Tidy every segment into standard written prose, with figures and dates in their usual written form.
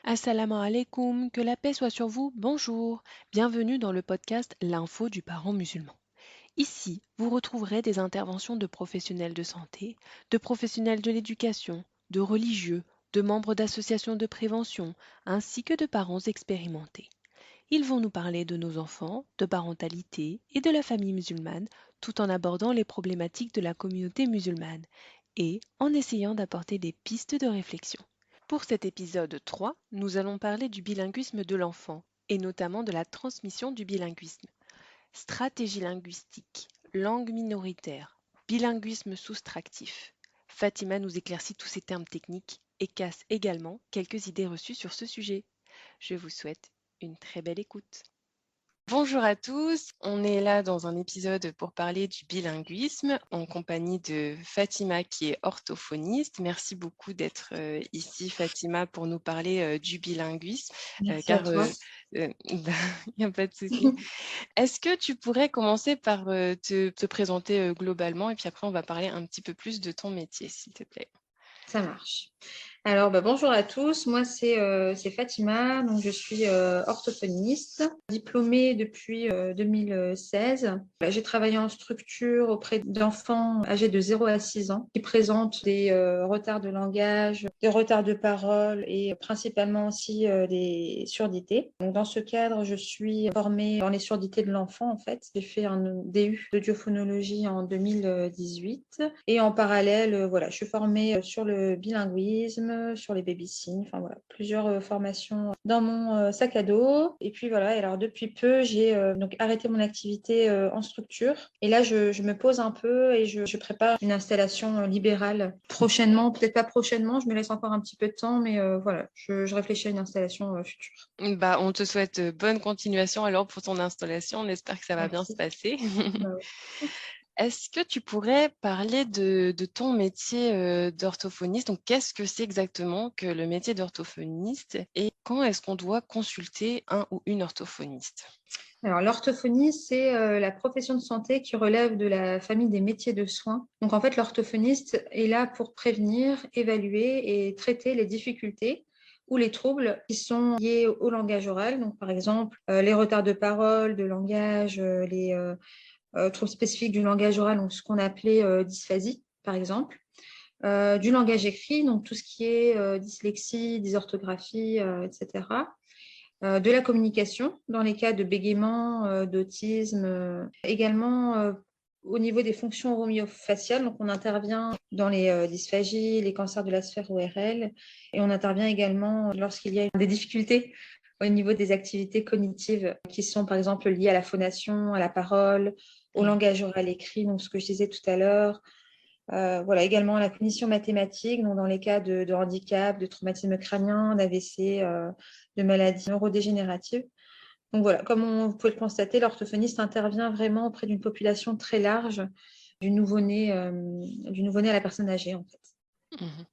Assalamu alaikum, que la paix soit sur vous, bonjour. Bienvenue dans le podcast L'info du parent musulman. Ici, vous retrouverez des interventions de professionnels de santé, de professionnels de l'éducation, de religieux, de membres d'associations de prévention, ainsi que de parents expérimentés. Ils vont nous parler de nos enfants, de parentalité et de la famille musulmane, tout en abordant les problématiques de la communauté musulmane et en essayant d'apporter des pistes de réflexion. Pour cet épisode 3, nous allons parler du bilinguisme de l'enfant et notamment de la transmission du bilinguisme. Stratégie linguistique, langue minoritaire, bilinguisme soustractif. Fatima nous éclaircit tous ces termes techniques et casse également quelques idées reçues sur ce sujet. Je vous souhaite une très belle écoute. Bonjour à tous, on est là dans un épisode pour parler du bilinguisme en compagnie de Fatima qui est orthophoniste. Merci beaucoup d'être ici Fatima pour nous parler du bilinguisme Merci à car toi. il n'y a pas de souci. Est-ce que tu pourrais commencer par te présenter globalement et puis après on va parler un petit peu plus de ton métier s'il te plaît. Ça marche. Alors, bonjour à tous. Moi, c'est Fatima. Donc, je suis orthophoniste, diplômée depuis 2016. J'ai travaillé en structure auprès d'enfants âgés de 0 à 6 ans qui présentent des retards de langage, des retards de parole et principalement aussi des surdités. Donc, dans ce cadre, je suis formée dans les surdités de l'enfant, en fait. J'ai fait un DU d'audiophonologie en 2018 et en parallèle, voilà, je suis formée sur le bilinguisme, sur les baby-signes, enfin voilà, plusieurs formations dans mon sac à dos. Et puis voilà, et alors depuis peu, j'ai donc arrêté mon activité en structure. Et là, je me pose un peu et je prépare une installation libérale prochainement, peut-être pas prochainement, je me laisse encore un petit peu de temps, mais voilà, je réfléchis à une installation future. On te souhaite bonne continuation alors pour ton installation. On espère que ça va bien se Merci. passer. Bah ouais. Est-ce que tu pourrais parler de ton métier d'orthophoniste? Donc, qu'est-ce que c'est exactement que le métier d'orthophoniste et quand est-ce qu'on doit consulter un ou une orthophoniste? Alors, l'orthophonie, c'est la profession de santé qui relève de la famille des métiers de soins. Donc, en fait, l'orthophoniste est là pour prévenir, évaluer et traiter les difficultés ou les troubles qui sont liés au langage oral. Donc, par exemple, les retards de parole, de langage, les troubles spécifiques du langage oral, donc ce qu'on appelait dysphasie, par exemple. Du langage écrit, donc tout ce qui est dyslexie, dysorthographie, etc. De la communication dans les cas de bégaiement, d'autisme, également au niveau des fonctions oromo-faciales. Donc, on intervient dans les dysphagies, les cancers de la sphère ORL, et on intervient également lorsqu'il y a des difficultés au niveau des activités cognitives qui sont par exemple liées à la phonation, à la parole, au langage oral écrit, donc ce que je disais tout à l'heure. Voilà, également la cognition mathématique, donc dans les cas de handicap, de traumatisme crânien, d'AVC, de maladies neurodégénératives. Donc voilà, comme vous pouvez le constater, l'orthophoniste intervient vraiment auprès d'une population très large, du nouveau-né à la personne âgée, en fait. Mhm.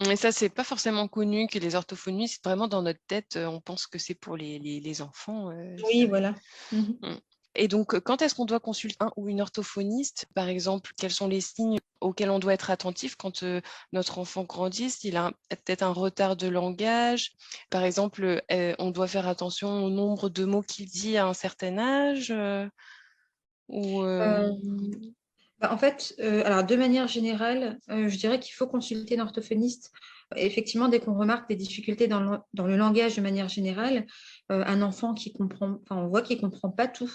Et ça, c'est pas forcément connu que les orthophonistes, vraiment dans notre tête, on pense que c'est pour les enfants. Oui, voilà. Mhm. Mm. Et donc, quand est-ce qu'on doit consulter un ou une orthophoniste? Par exemple, quels sont les signes auxquels on doit être attentif quand notre enfant grandit? S'il a peut-être un retard de langage, par exemple, on doit faire attention au nombre de mots qu'il dit à un certain âge ou Euh, en fait, alors de manière générale, je dirais qu'il faut consulter un orthophoniste. Effectivement, dès qu'on remarque des difficultés dans le langage de manière générale, un enfant qui comprend, enfin, on voit qu'il ne comprend pas tout,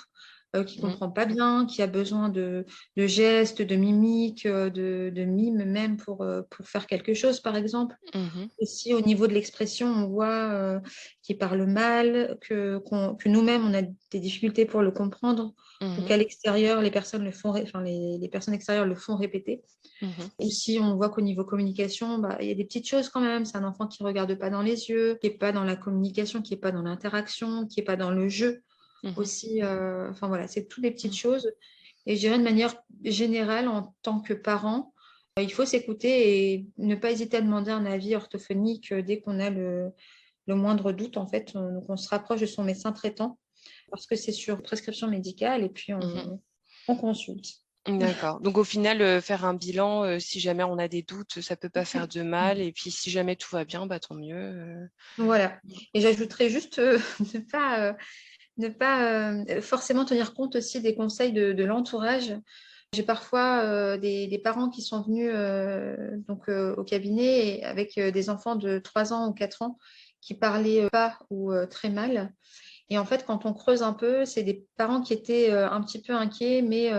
qui ne Mhm, comprend pas bien, qui a besoin de gestes, de mimiques, de mimes même pour faire quelque chose, par exemple. mhm, Aussi, au niveau de l'expression, on voit qu'il parle mal, que nous-mêmes, on a des difficultés pour le comprendre, ou mhm, qu'à l'extérieur, les personnes les personnes extérieures le font répéter. mhm, Aussi, on voit qu'au niveau communication, il y a des petites choses quand même. C'est un enfant qui ne regarde pas dans les yeux, qui n'est pas dans la communication, qui n'est pas dans l'interaction, qui n'est pas dans le jeu. mhm, Aussi, enfin voilà, c'est toutes les petites mhm. choses. Et je dirais de manière générale, en tant que parent, il faut s'écouter et ne pas hésiter à demander un avis orthophonique dès qu'on a le moindre doute. En fait, donc on se rapproche de son médecin traitant parce que c'est sur prescription médicale et puis Mhm. on consulte. D'accord. Donc au final, faire un bilan, si jamais on a des doutes, ça peut pas faire de mal. Et puis si jamais tout va bien, bah tant mieux. Voilà. Et j'ajouterais juste ne pas forcément tenir compte aussi des conseils de l'entourage. J'ai parfois des parents qui sont venus au cabinet avec des enfants de 3 ans ou 4 ans qui parlaient pas ou très mal. Et en fait, quand on creuse un peu, c'est des parents qui étaient un petit peu inquiets, mais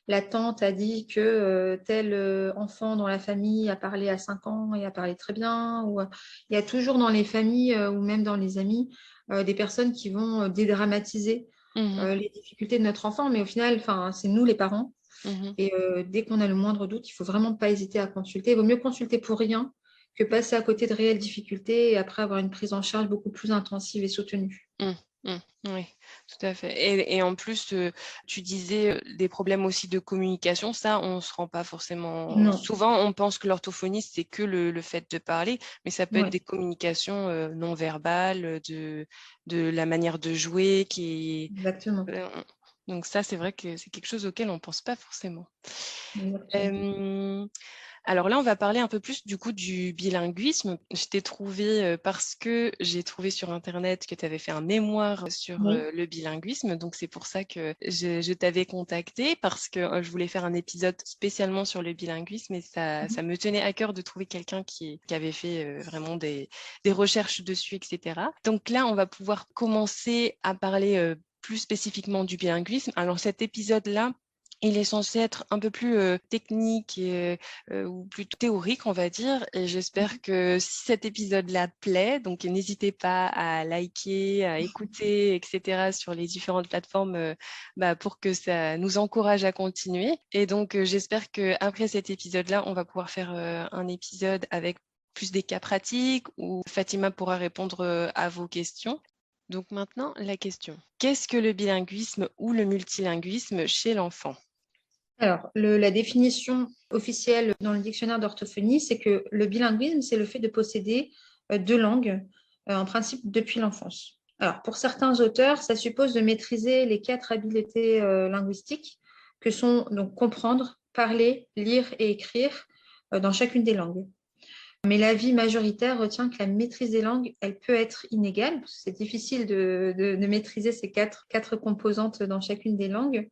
la tante a dit que tel enfant dans la famille a parlé à 5 ans et a parlé très bien. Ou, il y a toujours dans les familles ou même dans les amis des personnes qui vont dédramatiser Mhm, les difficultés de notre enfant, mais au final, c'est nous les parents. mhm. Et dès qu'on a le moindre doute, il faut vraiment pas hésiter à consulter. Il vaut mieux consulter pour rien que passer à côté de réelles difficultés et après avoir une prise en charge beaucoup plus intensive et soutenue. Mmh, mmh, oui, tout à fait. Et en plus, tu disais des problèmes aussi de communication, ça, on ne se rend pas forcément. Non, Souvent, on pense que l'orthophonie, c'est que le fait de parler, mais ça peut être ouais, des communications non verbales, de la manière de jouer qui. exactement. euh, donc ça, c'est vrai que c'est quelque chose auquel on ne pense pas forcément. Exactement. Euh, alors là, on va parler un peu plus du coup du bilinguisme. Je t'ai trouvé parce que j'ai trouvé sur Internet que tu avais fait un mémoire sur Oui. le bilinguisme. Donc c'est pour ça que je t'avais contacté parce que je voulais faire un épisode spécialement sur le bilinguisme et ça me tenait à cœur de trouver quelqu'un qui avait fait vraiment des recherches dessus, etc. Donc là, on va pouvoir commencer à parler plus spécifiquement du bilinguisme. Alors cet épisode-là, il est censé être un peu plus technique ou plutôt théorique, on va dire. Et j'espère que si cet épisode-là plaît, donc n'hésitez pas à liker, à écouter, etc. sur les différentes plateformes pour que ça nous encourage à continuer. Et donc, j'espère qu'après cet épisode-là, on va pouvoir faire un épisode avec plus des cas pratiques où Fatima pourra répondre à vos questions. Donc maintenant, la question. Qu'est-ce que le bilinguisme ou le multilinguisme chez l'enfant? Alors, la définition officielle dans le dictionnaire d'orthophonie, c'est que le bilinguisme, c'est le fait de posséder deux langues, en principe depuis l'enfance. Alors, pour certains auteurs, ça suppose de maîtriser les quatre habiletés linguistiques que sont donc comprendre, parler, lire et écrire dans chacune des langues. Mais l'avis majoritaire retient que la maîtrise des langues, elle peut être inégale, parce que c'est difficile de maîtriser ces quatre composantes dans chacune des langues.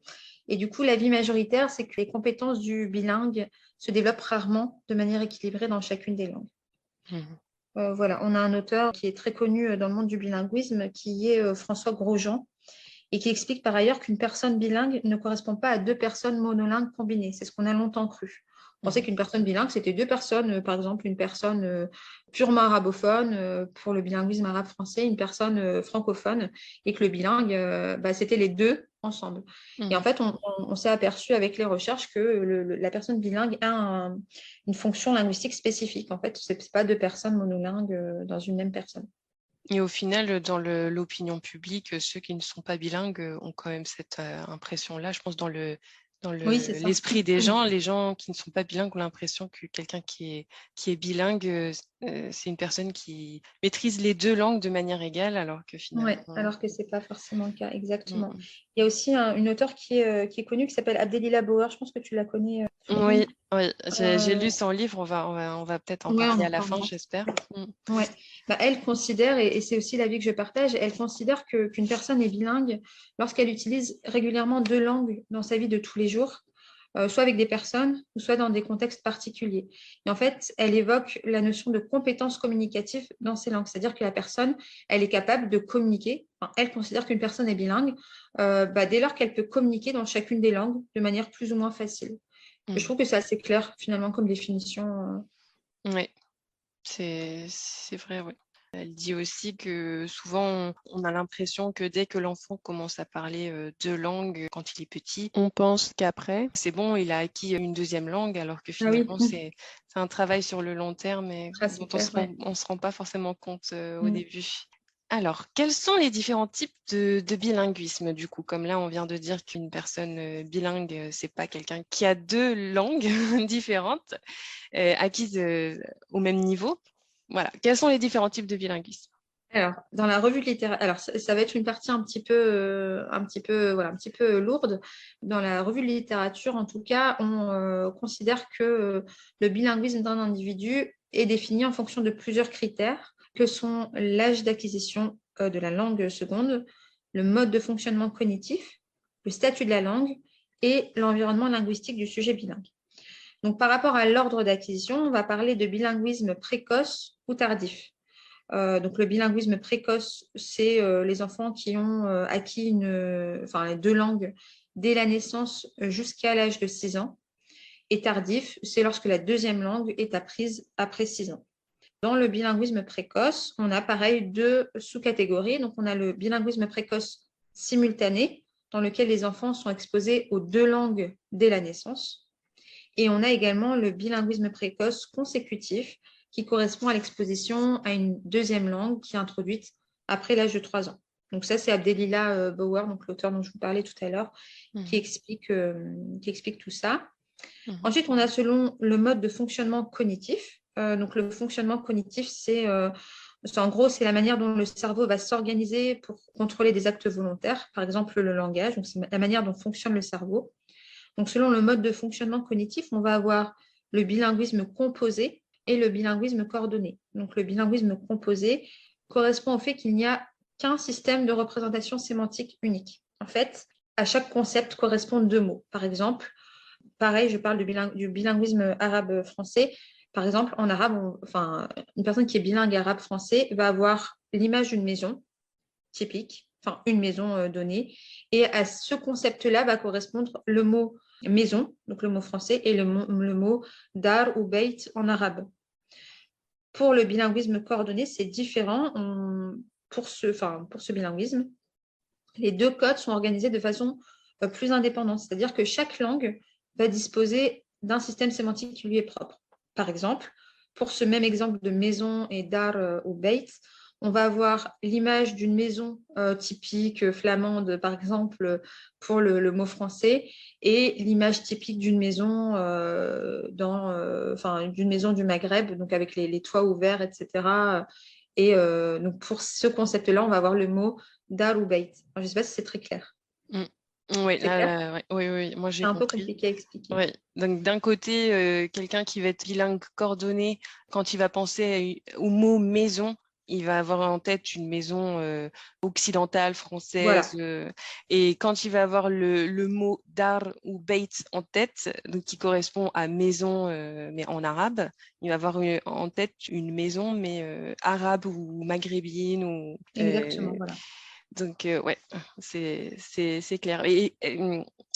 Et du coup, l'avis majoritaire, c'est que les compétences du bilingue se développent rarement de manière équilibrée dans chacune des langues. Mhm. Voilà, on a un auteur qui est très connu dans le monde du bilinguisme, qui est François Grosjean, et qui explique par ailleurs qu'une personne bilingue ne correspond pas à deux personnes monolingues combinées. C'est ce qu'on a longtemps cru. On pensait Mhm. qu'une personne bilingue, c'était deux personnes, par exemple, une personne purement arabophone pour le bilinguisme arabe-français, une personne francophone, et que le bilingue, c'était les deux ensemble. Et en Mhm. fait, on s'est aperçu avec les recherches que la personne bilingue a une fonction linguistique spécifique. En fait, ce n'est pas deux personnes monolingues dans une même personne. Et au final, dans l'opinion publique, ceux qui ne sont pas bilingues ont quand même cette impression-là. Je pense Oui, c'est ça. l'esprit des gens, les gens qui ne sont pas bilingues ont l'impression que quelqu'un qui est bilingue, c'est une personne qui maîtrise les deux langues de manière égale, alors que Oui, finalement. alors que ce n'est pas forcément le cas, exactement. Mm. Il y a aussi une auteure qui est connue qui s'appelle Abdelila Bauer. Je pense que tu la connais, Florine. Oui, oui, j'ai Euh, lu son livre, on va peut-être en ouais, on parler en à la fin, parlera. j'espère. Mm. Ouais. Bah, elle considère, et c'est aussi l'avis que je partage, elle considère qu'une personne est bilingue lorsqu'elle utilise régulièrement deux langues dans sa vie de tous les jours, soit avec des personnes, ou soit dans des contextes particuliers. Et en fait, elle évoque la notion de compétence communicative dans ces langues, c'est-à-dire que la personne, elle est capable de communiquer. Enfin, elle considère qu'une personne est bilingue dès lors qu'elle peut communiquer dans chacune des langues de manière plus ou moins facile. Et je Mm. trouve que c'est assez clair finalement comme définition. Oui, c'est vrai, oui. Elle dit aussi que souvent, on a l'impression que dès que l'enfant commence à parler deux langues quand il est petit, on pense qu'après, c'est bon, il a acquis une deuxième langue, alors que Ah oui, finalement, c'est un travail sur le long terme et ah, dont c'est clair, ouais. on se rend pas forcément compte au Mm. début. Alors, quels sont les différents types de bilinguisme, du coup? Comme là, on vient de dire qu'une personne bilingue, c'est pas quelqu'un qui a deux langues différentes, acquises au même niveau. Voilà. Quels sont les différents types de bilinguisme? Alors, dans la revue de littérature, alors ça va être une partie un petit peu lourde. Dans la revue de littérature, en tout cas, on considère que le bilinguisme d'un individu est défini en fonction de plusieurs critères, que sont l'âge d'acquisition de la langue seconde, le mode de fonctionnement cognitif, le statut de la langue et l'environnement linguistique du sujet bilingue. Donc, par rapport à l'ordre d'acquisition, on va parler de bilinguisme précoce ou tardif. Donc, le bilinguisme précoce, c'est les enfants qui ont acquis les deux langues dès la naissance jusqu'à l'âge de 6 ans. Et tardif, c'est lorsque la deuxième langue est apprise après 6 ans. Dans le bilinguisme précoce, on a pareil deux sous-catégories. Donc, on a le bilinguisme précoce simultané, dans lequel les enfants sont exposés aux deux langues dès la naissance. Et on a également le bilinguisme précoce consécutif, qui correspond à l'exposition à une deuxième langue qui est introduite après l'âge de 3 ans. Donc ça, c'est Abdelila Bauer, donc l'auteur dont je vous parlais tout à l'heure, qui explique tout ça. Ensuite, on a selon le mode de fonctionnement cognitif. Donc le fonctionnement cognitif, en gros, c'est la manière dont le cerveau va s'organiser pour contrôler des actes volontaires, par exemple le langage. Donc c'est la manière dont fonctionne le cerveau. Donc, selon le mode de fonctionnement cognitif, on va avoir le bilinguisme composé et le bilinguisme coordonné. Donc, le bilinguisme composé correspond au fait qu'il n'y a qu'un système de représentation sémantique unique. En fait, à chaque concept correspondent deux mots. Par exemple, pareil, je parle du bilinguisme arabe-français. Par exemple, en arabe, une personne qui est bilingue arabe-français va avoir l'image d'une maison typique, une maison donnée. Et à ce concept-là va correspondre le mot maison, donc le mot français, et le mot dar ou beit en arabe. Pour le bilinguisme coordonné, c'est différent. Pour ce bilinguisme, les deux codes sont organisés de façon plus indépendante, c'est-à-dire que chaque langue va disposer d'un système sémantique qui lui est propre. Par exemple, pour ce même exemple de maison et dar ou beit, on va avoir l'image d'une maison typique flamande, par exemple, pour le mot français, et l'image typique d'une maison d'une maison du Maghreb, donc avec les toits ouverts, etc. Et donc pour ce concept-là, on va avoir le mot dar ou beit. Je ne sais pas si c'est très clair. Oui, C'est clair. oui, moi j'ai C'est un peu compris. compliqué à expliquer. Ouais. Donc d'un côté, quelqu'un qui va être bilingue coordonné, quand il va penser au mot maison, il va avoir en tête une maison occidentale, Voilà, française. Et quand il va avoir le mot dar ou beit en tête, donc qui correspond à maison, mais en arabe, il va avoir en tête une maison, mais arabe ou maghrébine. exactement, voilà. Donc, ouais, c'est clair. Et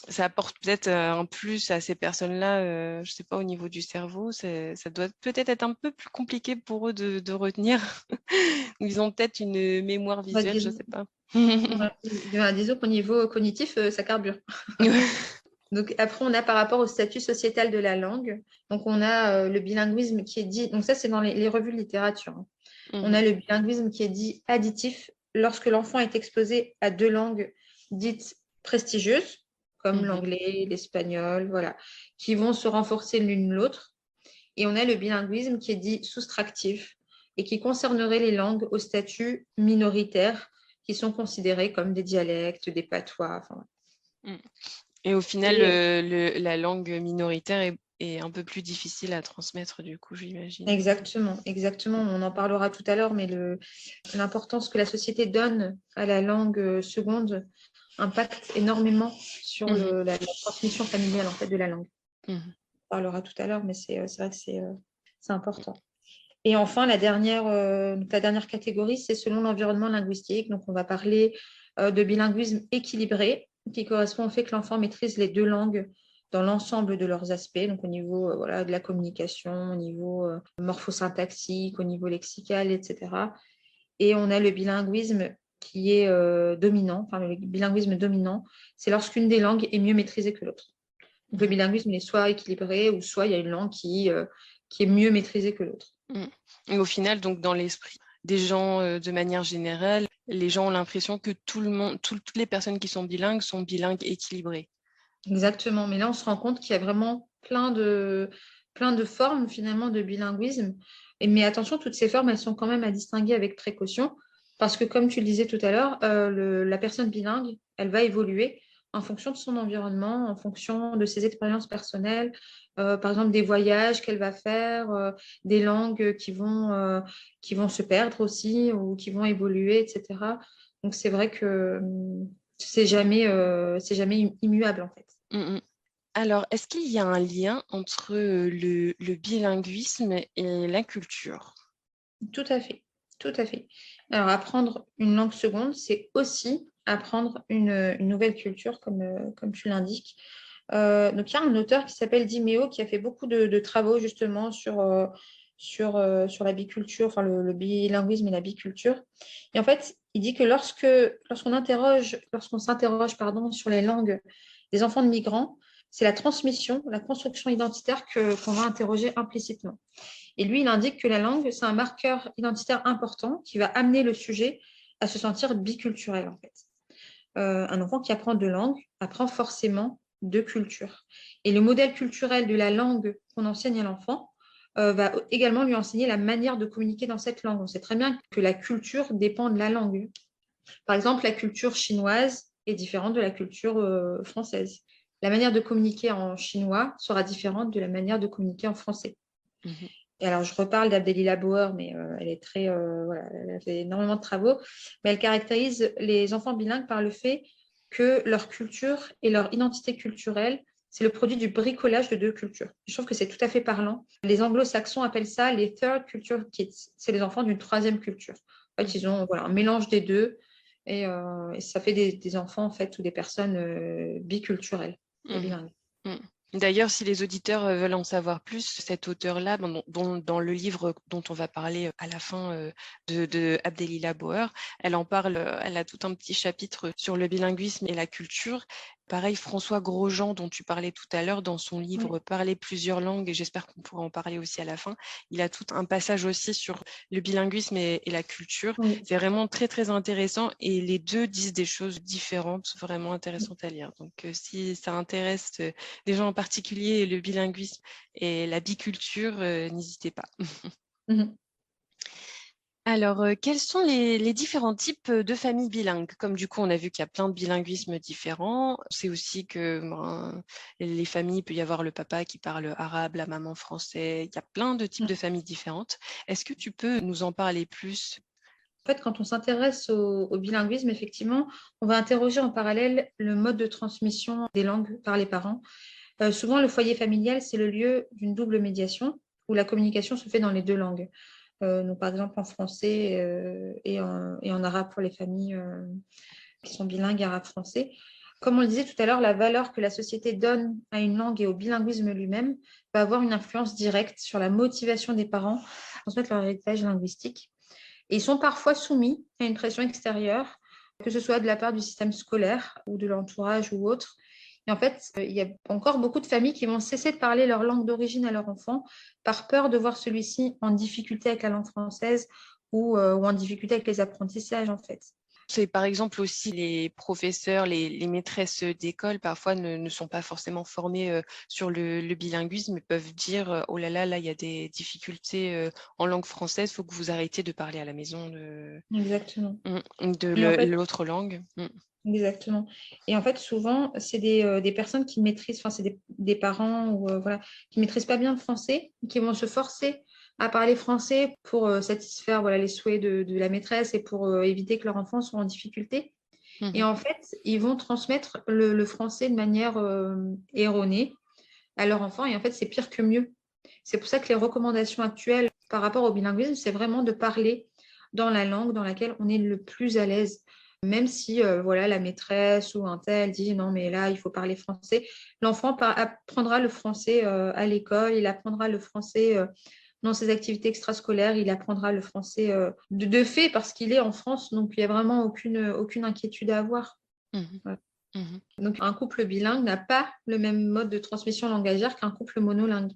ça apporte peut-être un plus à ces personnes-là, je ne sais pas, au niveau du cerveau, ça doit peut-être être un peu plus compliqué pour eux de retenir. Ils ont peut-être une mémoire visuelle, je ne sais pas. Disons qu'au niveau cognitif, ça carbure. Donc après, on a par rapport au statut sociétal de la langue. Donc on a le bilinguisme qui est dit, donc ça c'est dans les revues de littérature, hein. On a le bilinguisme qui est dit additif lorsque l'enfant est exposé à deux langues dites prestigieuses, comme l'anglais, l'espagnol, voilà, qui vont se renforcer l'une l'autre. Et on a le bilinguisme qui est dit soustractif et qui concernerait les langues au statut minoritaire, qui sont considérées comme des dialectes, des patois. Et au final, la langue minoritaire est un peu plus difficile à transmettre, du coup, j'imagine. Exactement, exactement. On en parlera tout à l'heure, mais l'importance que la société donne à la langue seconde impacte énormément sur la transmission familiale en fait, de la langue. On parlera tout à l'heure, mais c'est vrai que c'est important. Et enfin, la dernière catégorie, c'est selon l'environnement linguistique. Donc, on va parler de bilinguisme équilibré, qui correspond au fait que l'enfant maîtrise les deux langues dans l'ensemble de leurs aspects, donc au niveau de la communication, au niveau morphosyntaxique, au niveau lexical, etc. Et on a le bilinguisme qui est dominant, enfin le bilinguisme dominant, c'est lorsqu'une des langues est mieux maîtrisée que l'autre. Donc le bilinguisme est soit équilibré ou soit il y a une langue qui est mieux maîtrisée que l'autre. Et au final, donc dans l'esprit des gens de manière générale, les gens ont l'impression que toutes les personnes qui sont bilingues équilibrées. Exactement, mais là on se rend compte qu'il y a vraiment plein de formes finalement de bilinguisme. Mais attention, toutes ces formes, elles sont quand même à distinguer avec précaution Parce que comme tu le disais tout à l'heure, la personne bilingue, elle va évoluer en fonction de son environnement, en fonction de ses expériences personnelles, par exemple des voyages qu'elle va faire, des langues qui vont se perdre aussi ou qui vont évoluer, etc. Donc c'est vrai que c'est jamais immuable en fait. Mm, mm. Alors, est-ce qu'il y a un lien entre le bilinguisme et la culture? Tout à fait, tout à fait. Alors, apprendre une langue seconde, c'est aussi apprendre une nouvelle culture, comme tu l'indiques. Donc, il y a un auteur qui s'appelle Dimeo qui a fait beaucoup de travaux justement sur la biculture, enfin le bilinguisme et la biculture. Et en fait, il dit que lorsqu'on s'interroge, pardon, sur les langues des enfants de migrants, c'est la transmission, la construction identitaire qu'on va interroger implicitement. Et lui, il indique que la langue, c'est un marqueur identitaire important qui va amener le sujet à se sentir biculturel, en fait. Un enfant qui apprend deux langues apprend forcément deux cultures. Et le modèle culturel de la langue qu'on enseigne à l'enfant va également lui enseigner la manière de communiquer dans cette langue. On sait très bien que la culture dépend de la langue. Par exemple, la culture chinoise est différente de la culture française. La manière de communiquer en chinois sera différente de la manière de communiquer en français. Mhm. Et alors, je reparle d'Abdelila Bauer, mais elle est très, voilà, elle a fait énormément de travaux. Mais elle caractérise les enfants bilingues par le fait que leur culture et leur identité culturelle, c'est le produit du bricolage de deux cultures. Je trouve que c'est tout à fait parlant. Les anglo-saxons appellent ça les third culture kids. C'est les enfants d'une troisième culture. En fait, ils ont voilà, un mélange des deux et ça fait des enfants en fait ou des personnes biculturelles et Mhm. bilingues. Mhm. D'ailleurs, si les auditeurs veulent en savoir plus, cet auteur-là, dans le livre dont on va parler à la fin de Abdelila Bauer, elle en parle, elle a tout un petit chapitre sur le bilinguisme et la culture. Pareil, François Grosjean, dont tu parlais tout à l'heure, dans son livre Oui, Parler plusieurs langues, et j'espère qu'on pourra en parler aussi à la fin, il a tout un passage aussi sur le bilinguisme et la culture. oui. C'est vraiment très, très intéressant et les deux disent des choses différentes, vraiment intéressantes à lire. Donc, si ça intéresse des gens en particulier, le bilinguisme et la biculture, n'hésitez pas. Mhm. Alors, quels sont les différents types de familles bilingues? Comme du coup, on a vu qu'il y a plein de bilinguismes différents. C'est aussi que les familles, il peut y avoir le papa qui parle arabe, la maman français. Il y a plein de types de familles différentes. Est-ce que tu peux nous en parler plus? En fait, quand on s'intéresse au bilinguisme, effectivement, on va interroger en parallèle le mode de transmission des langues par les parents. Souvent, le foyer familial, c'est le lieu d'une double médiation où la communication se fait dans les deux langues. Donc, par exemple, en français et en arabe pour les familles qui sont bilingues arabe-français. Comme on le disait tout à l'heure, la valeur que la société donne à une langue et au bilinguisme lui-même va avoir une influence directe sur la motivation des parents à transmettre leur héritage linguistique. Et ils sont parfois soumis à une pression extérieure, que ce soit de la part du système scolaire ou de l'entourage ou autre. Et en fait, il y a encore beaucoup de familles qui vont cesser de parler leur langue d'origine à leur enfant par peur de voir celui-ci en difficulté avec la langue française ou en difficulté avec les apprentissages, en fait. C'est par exemple aussi les professeurs, les maîtresses d'école parfois ne sont pas forcément formés sur le bilinguisme, mais peuvent dire oh là là, là il y a des difficultés en langue française, il faut que vous arrêtiez de parler à la maison Exactement. de Et en fait, l'autre langue. exactement. Et en fait, souvent, c'est des personnes qui maîtrisent, enfin, c'est des parents ou, voilà, qui maîtrisent pas bien le français, qui vont se forcer à parler français pour satisfaire voilà, les souhaits de la maîtresse et pour éviter que leur enfant soit en difficulté. Et Mhm, en fait, ils vont transmettre le français de manière erronée à leur enfant. Et en fait, c'est pire que mieux. C'est pour ça que les recommandations actuelles par rapport au bilinguisme, c'est vraiment de parler dans la langue dans laquelle on est le plus à l'aise. Même si voilà, la maîtresse ou un tel dit non, mais là, il faut parler français, l'enfant apprendra le français à l'école, il apprendra le français dans ses activités extrascolaires, il apprendra le français de fait parce qu'il est en France, donc il n'y a vraiment aucune inquiétude à avoir. mhm, Voilà. mhm, Donc, un couple bilingue n'a pas le même mode de transmission langagière qu'un couple monolingue.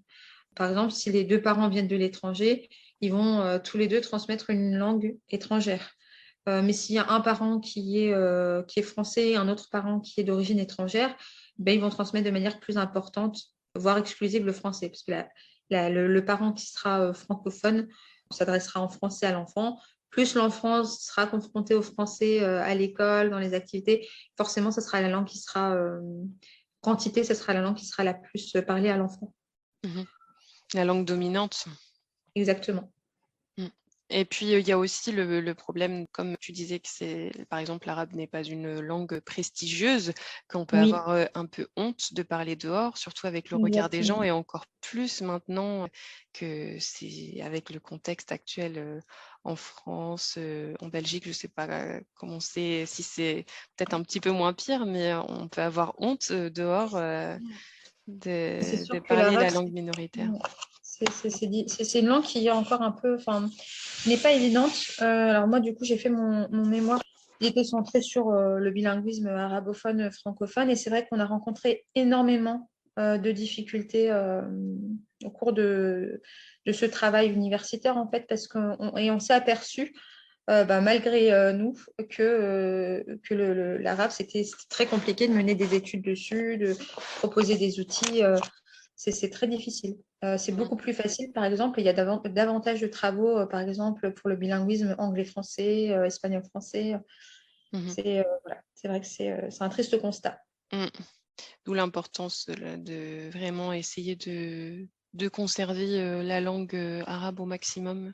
Par exemple, si les deux parents viennent de l'étranger, ils vont tous les deux transmettre une langue étrangère. Mais s'il y a un parent qui est français et un autre parent qui est d'origine étrangère, ben, ils vont transmettre de manière plus importante, voire exclusive, le français. Parce que le parent qui sera francophone s'adressera en français à l'enfant, plus l'enfant sera confronté au français à l'école, dans les activités, forcément, ce sera la langue qui sera, quantité, ce sera la langue qui sera la plus parlée à l'enfant. La langue dominante. Exactement. Et puis, il y a aussi le problème, comme tu disais, que par exemple, l'arabe n'est pas une langue prestigieuse, qu'on peut Oui, avoir un peu honte de parler dehors, surtout avec le regard des gens, exactement. et encore plus maintenant que c'est avec le contexte actuel en France, en Belgique, je ne sais pas comment c'est, si c'est peut-être un petit peu moins pire, mais on peut avoir honte dehors C'est de sûr que parler l'arabe, la langue minoritaire. c'est une langue qui est encore un peu, enfin, n'est pas évidente. Alors moi, du coup, j'ai fait mon mémoire. Il était centré sur le bilinguisme arabophone, francophone, et c'est vrai qu'on a rencontré énormément de difficultés au cours de ce travail universitaire, en fait, parce qu'on s'est aperçu, malgré nous, que l'arabe, c'était très compliqué de mener des études dessus, de proposer des outils. C'est très difficile. C'est Mhm. beaucoup plus facile, par exemple, il y a davantage de travaux, par exemple, pour le bilinguisme anglais-français, espagnol-français. Mhm. Voilà. C'est vrai que c'est un triste constat. Mm. D'où l'importance de vraiment essayer de conserver la langue arabe au maximum.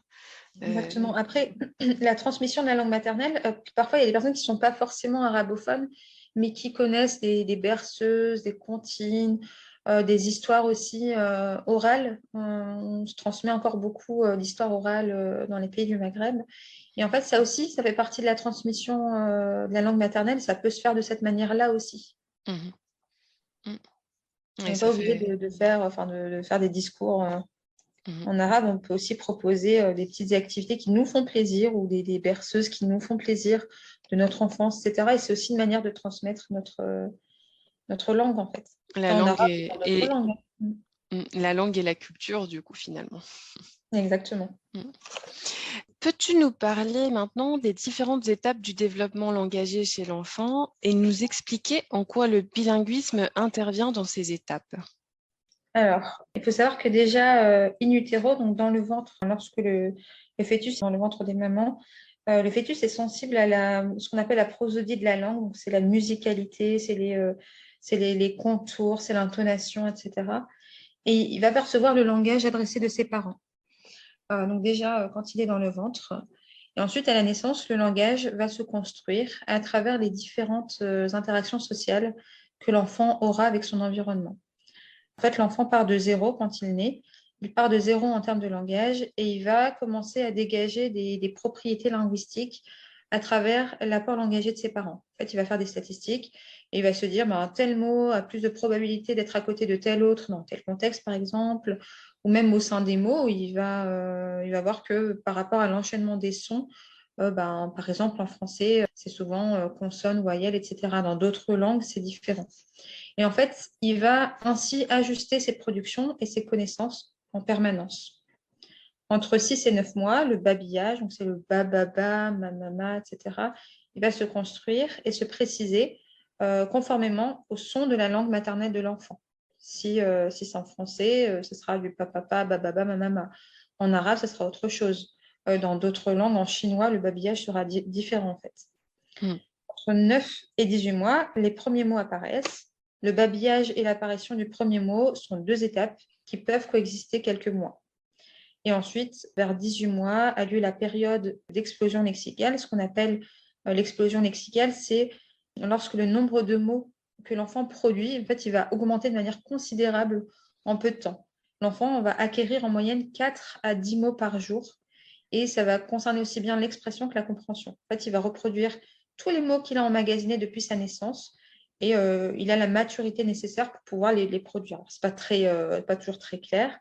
Euh, Exactement. Après, la transmission de la langue maternelle, parfois, il y a des personnes qui ne sont pas forcément arabophones, mais qui connaissent des berceuses, des comptines, des histoires aussi orales. On se transmet encore beaucoup d'histoires orales dans les pays du Maghreb. Et en fait, ça aussi, ça fait partie de la transmission de la langue maternelle. Ça peut se faire de cette manière-là aussi. mhm. Mm. On Et n'est ça pas obligé fait. de faire des discours. Mhm. En arabe, on peut aussi proposer des petites activités qui nous font plaisir ou des berceuses qui nous font plaisir de notre enfance, etc. Et c'est aussi une manière de transmettre notre langue, en fait. La Enfin, en langue arabe ou dans d'autres et, langues. la langue et la culture, du coup, finalement. Exactement. Mm. Peux-tu nous parler maintenant des différentes étapes du développement langagier chez l'enfant et nous expliquer en quoi le bilinguisme intervient dans ces étapes? Alors, il faut savoir que déjà, in utero, donc dans le ventre, lorsque le fœtus est dans le ventre des mamans, le fœtus est sensible à ce qu'on appelle la prosodie de la langue. Donc, c'est la musicalité, c'est les contours, c'est l'intonation, etc. Et il va percevoir le langage adressé de ses parents. Donc déjà, quand il est dans le ventre. Et ensuite, à la naissance, le langage va se construire à travers les différentes interactions sociales que l'enfant aura avec son environnement. En fait, l'enfant part de zéro quand il naît. Il part de zéro en termes de langage et il va commencer à dégager des propriétés linguistiques à travers l'apport langagier de ses parents. En fait, il va faire des statistiques et il va se dire tel mot a plus de probabilité d'être à côté de tel autre dans tel contexte, par exemple, ou même au sein des mots, il va voir que par rapport à l'enchaînement des sons, par exemple, en français, c'est souvent consonne, voyelle, etc. Dans d'autres langues, c'est différent. Et en fait, il va ainsi ajuster ses productions et ses connaissances en permanence. Entre 6 et 9 mois, le babillage, donc c'est le bababa, mamama, etc., il va se construire et se préciser conformément au son de la langue maternelle de l'enfant. Si c'est en français, ce sera du papapa, bababa, mamama. En arabe, ce sera autre chose. Dans d'autres langues, en chinois, le babillage sera différent en fait. Mm. Entre 9 et 18 mois, les premiers mots apparaissent. Le babillage et l'apparition du premier mot sont deux étapes qui peuvent coexister quelques mois. Et ensuite, vers 18 mois, a lieu la période d'explosion lexicale. Ce qu'on appelle l'explosion lexicale, c'est lorsque le nombre de mots que l'enfant produit, en fait, il va augmenter de manière considérable en peu de temps. L'enfant va acquérir en moyenne 4 à 10 mots par jour et ça va concerner aussi bien l'expression que la compréhension. En fait, il va reproduire tous les mots qu'il a emmagasinés depuis sa naissance et il a la maturité nécessaire pour pouvoir les produire. Ce n'est pas toujours très clair.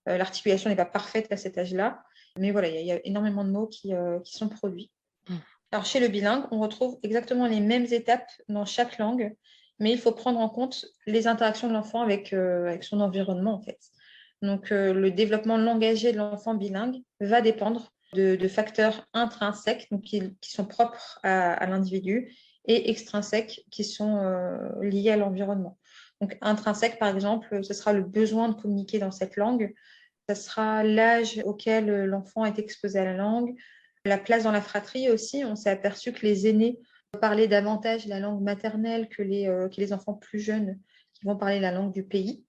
L'articulation n'est pas parfaite à cet âge-là, mais voilà, il y a énormément de mots qui sont produits. Mm. Alors, chez le bilingue, on retrouve exactement les mêmes étapes dans chaque langue, mais il faut prendre en compte les interactions de l'enfant avec son environnement, en fait. Donc, le développement langagier de l'enfant bilingue va dépendre de facteurs intrinsèques donc qui sont propres à l'individu et extrinsèques qui sont liés à l'environnement. Donc, intrinsèque, par exemple, ce sera le besoin de communiquer dans cette langue, ce sera l'âge auquel l'enfant est exposé à la langue, La place dans la fratrie aussi, on s'est aperçu que les aînés parlaient davantage la langue maternelle que les enfants plus jeunes qui vont parler la langue du pays.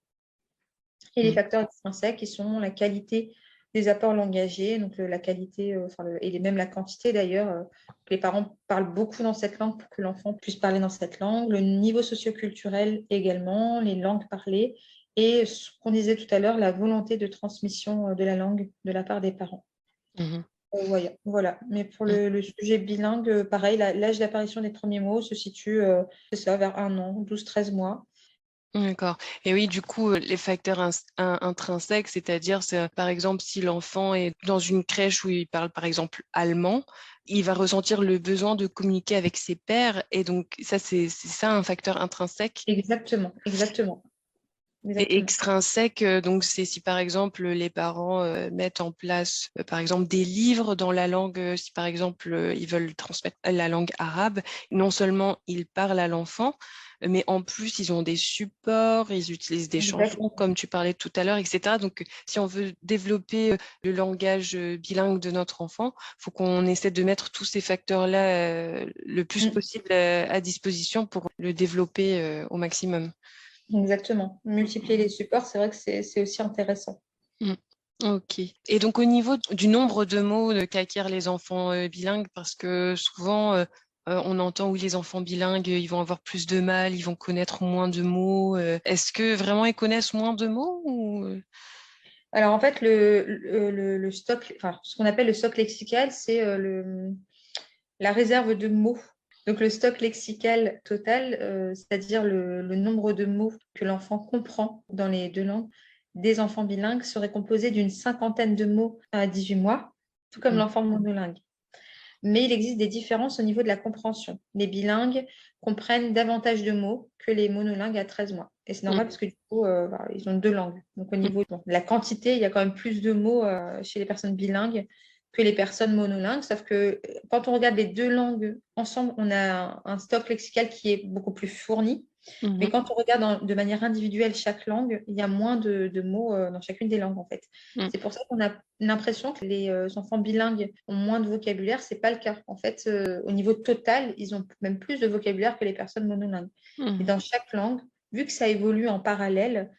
Et les Mm. facteurs extrinsèques qui sont la qualité des apports langagiers, donc la qualité et même la quantité d'ailleurs, que les parents parlent beaucoup dans cette langue pour que l'enfant puisse parler dans cette langue, le niveau socioculturel également, les langues parlées et ce qu'on disait tout à l'heure, la volonté de transmission de la langue de la part des parents. Mhm. Voilà. Mais pour Mm. le sujet bilingue, pareil, l'âge d'apparition des premiers mots se situe c'est ça, vers 1 an, 12-13 mois. D'accord. Et oui, du coup, les facteurs intrinsèques, c'est-à-dire, par exemple, si l'enfant est dans une crèche où il parle, par exemple, allemand, il va ressentir le besoin de communiquer avec ses pairs. Et donc, ça, c'est ça un facteur intrinsèque. Exactement, exactement, Et exactement. extrinsèque, donc, c'est si, par exemple, les parents mettent en place, par exemple, des livres dans la langue, si, par exemple, ils veulent transmettre la langue arabe, non seulement ils parlent à l'enfant, mais en plus, ils ont des supports, ils utilisent des chansons, Exactement. comme tu parlais tout à l'heure, etc. Donc, si on veut développer le langage bilingue de notre enfant, il faut qu'on essaie de mettre tous ces facteurs-là le plus Mm, possible à disposition pour le développer au maximum. exactement. Multiplier les supports, c'est vrai que c'est aussi intéressant. Mm. Ok. Et donc au niveau du nombre de mots qu'acquièrent les enfants bilingues, parce que souvent on entend oui les enfants bilingues, ils vont avoir plus de mal, ils vont connaître moins de mots. Est-ce que vraiment ils connaissent moins de mots ou... Alors en fait, le stock, enfin, ce qu'on appelle le stock lexical, c'est la réserve de mots. Donc le stock lexical total, c'est-à-dire le nombre de mots que l'enfant comprend dans les deux langues des enfants bilingues, serait composé d'une cinquantaine de mots à 18 mois, tout comme Mm. l'enfant monolingue. Mais il existe des différences au niveau de la compréhension. Les bilingues comprennent davantage de mots que les monolingues à 13 mois. Et c'est normal parce que du coup, ils ont deux langues. Donc au niveau de la quantité, il y a quand même plus de mots chez les personnes bilingues que les personnes monolingues. Sauf que quand on regarde les deux langues ensemble, on a un stock lexical qui est beaucoup plus fourni. Mais Mhm. quand on regarde de manière individuelle chaque langue, il y a moins de mots dans chacune des langues en fait. Mm. C'est pour ça qu'on a l'impression que les enfants bilingues ont moins de vocabulaire. Ce n'est pas le cas. En fait, au niveau total, ils ont même plus de vocabulaire que les personnes monolingues. Et Mhm. dans chaque langue, vu que ça évolue en parallèle,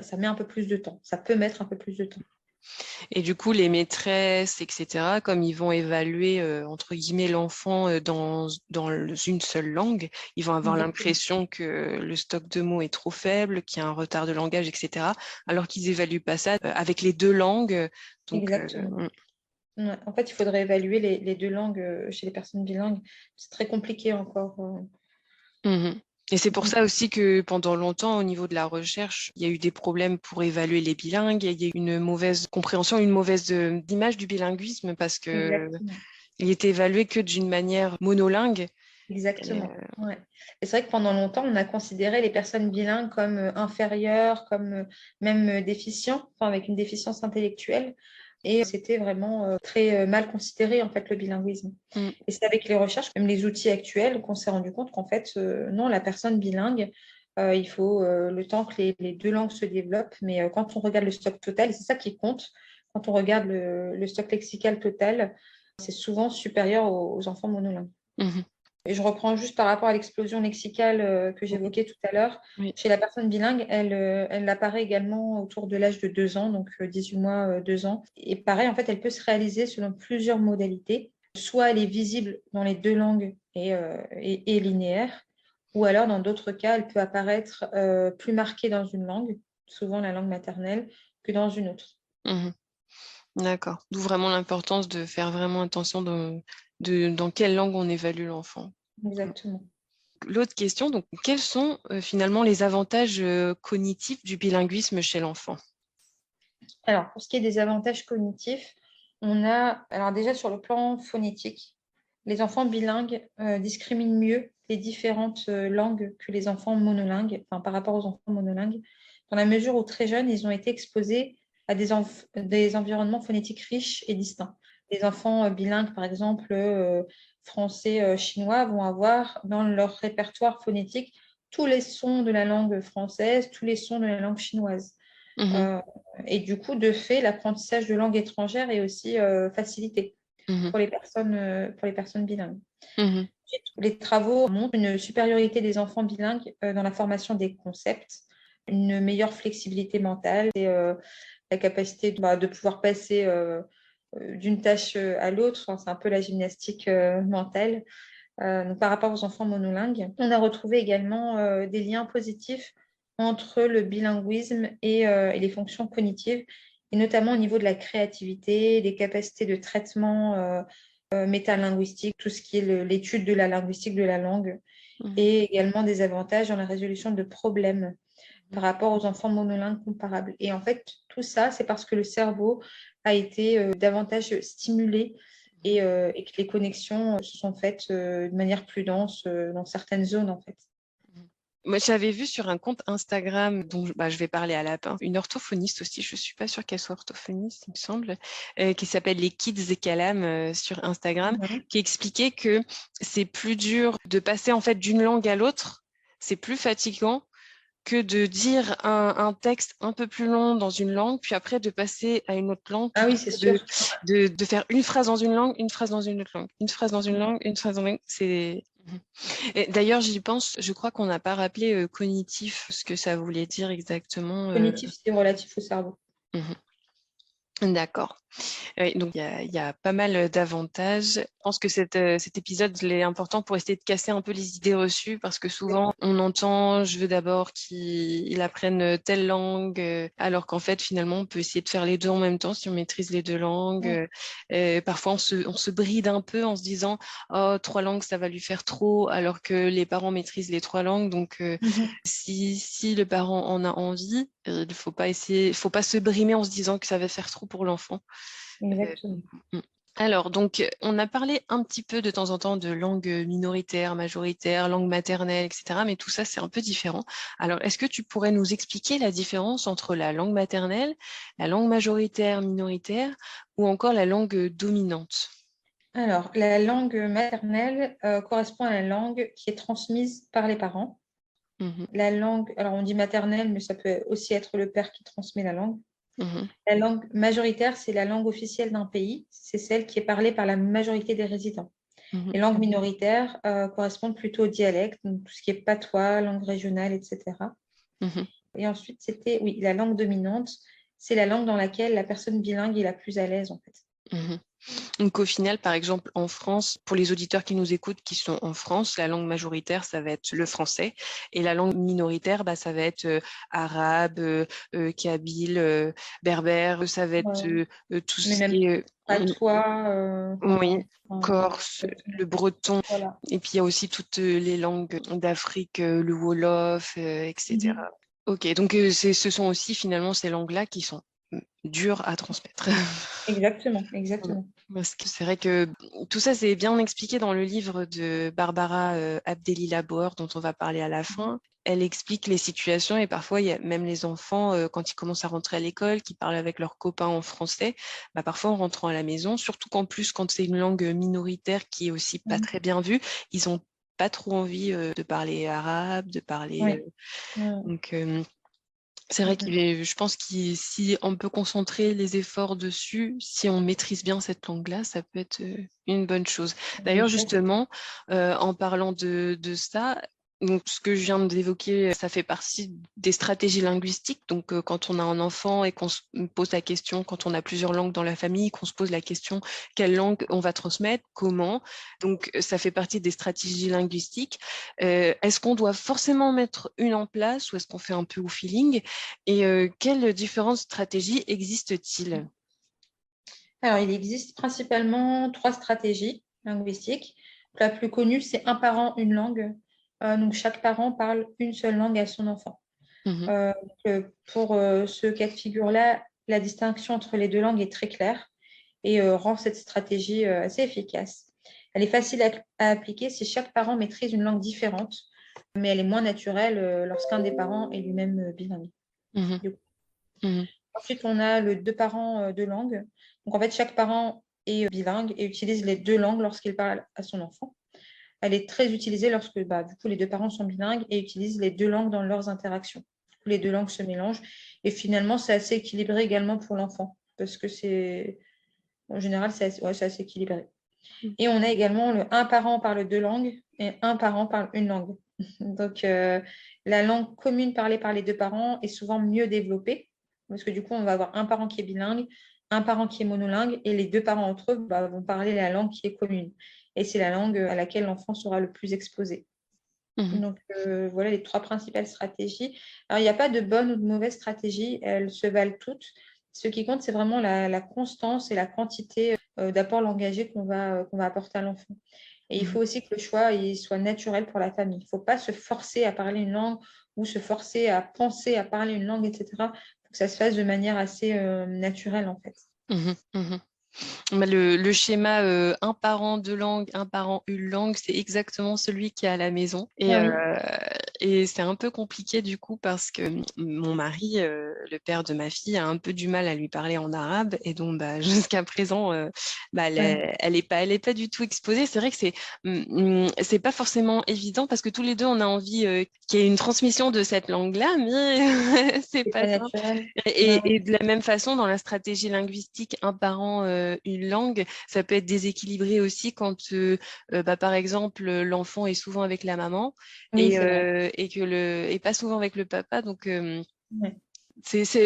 ça met un peu plus de temps. Ça peut mettre un peu plus de temps. Et du coup, les maîtresses, etc., comme ils vont évaluer, entre guillemets, l'enfant dans une seule langue, ils vont avoir Exactement. l'impression que le stock de mots est trop faible, qu'il y a un retard de langage, etc., alors qu'ils évaluent pas ça avec les deux langues. Donc, Exactement. Ouais. En fait, il faudrait évaluer les deux langues chez les personnes bilingues. C'est très compliqué encore. mhm. Et c'est pour ça aussi que pendant longtemps, au niveau de la recherche, il y a eu des problèmes pour évaluer les bilingues. Il y a eu une mauvaise compréhension, une mauvaise image du bilinguisme parce que Exactement. il était évalué que d'une manière monolingue. Et, Exactement. Ouais. Et c'est vrai que pendant longtemps, on a considéré les personnes bilingues comme inférieures, comme même déficients, enfin, avec une déficience intellectuelle. Et c'était vraiment très mal considéré, en fait, le bilinguisme. mm, Et c'est avec les recherches, même les outils actuels, qu'on s'est rendu compte qu'en fait, non, la personne bilingue, il faut le temps que les deux langues se développent. Mais quand on regarde le stock total, et c'est ça qui compte, quand on regarde le stock lexical total, c'est souvent supérieur aux enfants monolingues. mhm. Et je reprends juste par rapport à l'explosion lexicale que Oui, j'évoquais tout à l'heure. oui. Chez la personne bilingue, elle apparaît également autour de l'âge de 2 ans, donc 18 mois, 2 ans. Et pareil, en fait, elle peut se réaliser selon plusieurs modalités. Soit elle est visible dans les deux langues et linéaire, ou alors dans d'autres cas, elle peut apparaître plus marquée dans une langue, souvent la langue maternelle, que dans une autre. Mhm. D'accord. D'où vraiment l'importance de faire vraiment attention dans quelle langue on évalue l'enfant. Exactement. L'autre question, donc, quels sont finalement les avantages cognitifs du bilinguisme chez l'enfant? Alors, pour ce qui est des avantages cognitifs, on a, alors déjà sur le plan phonétique, les enfants bilingues discriminent mieux les différentes langues que les enfants monolingues, enfin par rapport aux enfants monolingues, dans la mesure où très jeunes, ils ont été exposés à des environnements phonétiques riches et distincts. Les enfants bilingues, par exemple, français, chinois, vont avoir dans leur répertoire phonétique tous les sons de la langue française, tous les sons de la langue chinoise. Mhm. Euh, et du coup, de fait, l'apprentissage de langue étrangère est aussi facilité. Mhm. pour les personnes bilingues. Mhm. Les travaux montrent une supériorité des enfants bilingues dans la formation des concepts, une meilleure flexibilité mentale et la capacité de pouvoir passer d'une tâche à l'autre. Enfin, c'est un peu la gymnastique mentale. Donc, par rapport aux enfants monolingues, on a retrouvé également des liens positifs entre le bilinguisme et les fonctions cognitives, et notamment au niveau de la créativité, des capacités de traitement métalinguistique, tout ce qui est l'étude de la linguistique de la langue, Mhm. et également des avantages dans la résolution de problèmes par rapport aux enfants monolingues comparables. Et en fait, tout ça, c'est parce que le cerveau a été davantage stimulé et que les connexions se sont faites de manière plus dense dans certaines zones, en fait. Moi, j'avais vu sur un compte Instagram dont je vais parler à Lapin, une orthophoniste aussi, je suis pas sûre qu'elle soit orthophoniste, il me semble, qui s'appelle Les Kids et Calam sur Instagram, Mhm. qui expliquait que c'est plus dur de passer en fait d'une langue à l'autre, c'est plus fatigant que de dire un texte un peu plus long dans une langue, puis après de passer à une autre langue, Ah plutôt oui, c'est que sûr. de faire une phrase dans une langue, une phrase dans une autre langue, une phrase dans une langue, une phrase dans une langue. C'est... Et d'ailleurs, j'y pense, je crois qu'on n'a pas rappelé cognitif, ce que ça voulait dire exactement. Cognitif, c'est relatif au cerveau. Mhm. D'accord. Oui, donc il y a pas mal d'avantages. Je pense que cet épisode il est important pour essayer de casser un peu les idées reçues parce que souvent on entend je veux d'abord qu'ils apprennent telle langue alors qu'en fait finalement on peut essayer de faire les deux en même temps si on maîtrise les deux langues. Ouais. Parfois on se bride un peu en se disant oh trois langues ça va lui faire trop alors que les parents maîtrisent les trois langues donc Mhm. si le parent en a envie, il ne faut pas essayer, faut pas se brimer en se disant que ça va faire trop pour l'enfant. Euh, Exactement. mm. Alors, donc, on a parlé un petit peu de temps en temps de langue minoritaire, majoritaire, langue maternelle, etc. Mais tout ça, c'est un peu différent. Alors, est-ce que tu pourrais nous expliquer la différence entre la langue maternelle, la langue majoritaire, minoritaire, ou encore la langue dominante? Alors, la langue maternelle correspond à la langue qui est transmise par les parents. Mhm, La langue, alors on dit maternelle, mais ça peut aussi être le père qui transmet la langue. mhm, La langue majoritaire, c'est la langue officielle d'un pays. C'est celle qui est parlée par la majorité des résidents. mhm, Les langues minoritaires correspondent plutôt au dialecte, donc tout ce qui est patois, langue régionale, etc. mhm, Et ensuite, c'était, oui, la langue dominante, c'est la langue dans laquelle la personne bilingue est la plus à l'aise, en fait. mhm. Donc au final, par exemple, en France, pour les auditeurs qui nous écoutent, qui sont en France, la langue majoritaire, ça va être le français, et la langue minoritaire, bah, ça va être arabe, kabyle, berbère, ça va être Ouais. tout Mais ce même qui est, patois, oui, enfin, corse, le breton, voilà. et puis il y a aussi toutes les langues d'Afrique, le wolof, etc. Mhm. Ok, donc ce sont aussi finalement ces langues-là qui sont dures à transmettre. Exactement, Mm. exactement. Parce que c'est vrai que tout ça, c'est bien expliqué dans le livre de Barbara Abdelila Bauer, dont on va parler à la fin. Elle explique les situations et parfois, il y a même les enfants, quand ils commencent à rentrer à l'école, qui parlent avec leurs copains en français, bah, parfois en rentrant à la maison, surtout qu'en plus, quand c'est une langue minoritaire qui est aussi pas Mhm. très bien vue, ils ont pas trop envie de parler arabe, de parler. Oui. Ouais. Donc, c'est vrai Mhm. je pense que si on peut concentrer les efforts dessus, si on maîtrise bien cette langue-là, ça peut être une bonne chose. D'ailleurs, Exactement. justement, en parlant de ça, donc ce que je viens d'évoquer, ça fait partie des stratégies linguistiques. Donc, quand on a un enfant et qu'on se pose la question, quand on a plusieurs langues dans la famille, qu'on se pose la question, quelle langue on va transmettre, comment. Donc, ça fait partie des stratégies linguistiques. Est-ce qu'on doit forcément mettre une en place ou est-ce qu'on fait un peu au feeling? Et quelles différentes stratégies existent-ils? Alors, il existe principalement trois stratégies linguistiques. La plus connue, c'est un parent, une langue. Donc, chaque parent parle une seule langue à son enfant. Mhm, Pour ce cas de figure-là, la distinction entre les deux langues est très claire et rend cette stratégie assez efficace. Elle est facile à appliquer si chaque parent maîtrise une langue différente, mais elle est moins naturelle lorsqu'un des parents est lui-même bilingue. mhm, Du coup. mhm, Ensuite, on a le deux parents, deux langues. Donc, en fait, chaque parent est bilingue et utilise les deux langues lorsqu'il parle à son enfant. Elle est très utilisée lorsque du coup, les deux parents sont bilingues et utilisent les deux langues dans leurs interactions. Du coup, les deux langues se mélangent. Et finalement, c'est assez équilibré également pour l'enfant parce que En général, c'est assez équilibré. Mmh. Et on a également un parent parle 2 langues et un parent parle une langue. Donc, la langue commune parlée par les 2 parents est souvent mieux développée parce que du coup, on va avoir un parent qui est bilingue, un parent qui est monolingue et les 2 parents entre eux vont parler la langue qui est commune. Et c'est la langue à laquelle l'enfant sera le plus exposé. Mmh. Donc, voilà les 3 principales stratégies. Alors, il n'y a pas de bonne ou de mauvaise stratégie, elles se valent toutes. Ce qui compte, c'est vraiment la constance et la quantité d'apport langagier qu'on va apporter à l'enfant. Et il Mmh. faut aussi que le choix il soit naturel pour la famille. Il ne faut pas se forcer à parler une langue ou se forcer à penser à parler une langue, etc. Il faut que ça se fasse de manière assez naturelle, en fait. Mmh. Mmh. Bah, le schéma un parent, 2 langues, un parent, une langue, c'est exactement celui qui est à la maison. Ah oui, Et c'est un peu compliqué du coup parce que mon mari, le père de ma fille, a un peu du mal à lui parler en arabe. Et donc bah, jusqu'à présent, bah, ouais. elle est pas du tout exposée. C'est vrai que c'est pas forcément évident parce que tous les deux, on a envie qu'il y ait une transmission de cette langue-là, mais c'est C'est pas pas simple. naturel. Bah Et oui. de la même façon, dans la stratégie linguistique, un parent, une langue, ça peut être déséquilibré aussi quand, bah, par exemple, l'enfant est souvent avec la maman Oui, c'est vrai. et pas souvent avec le papa. Donc, Ouais.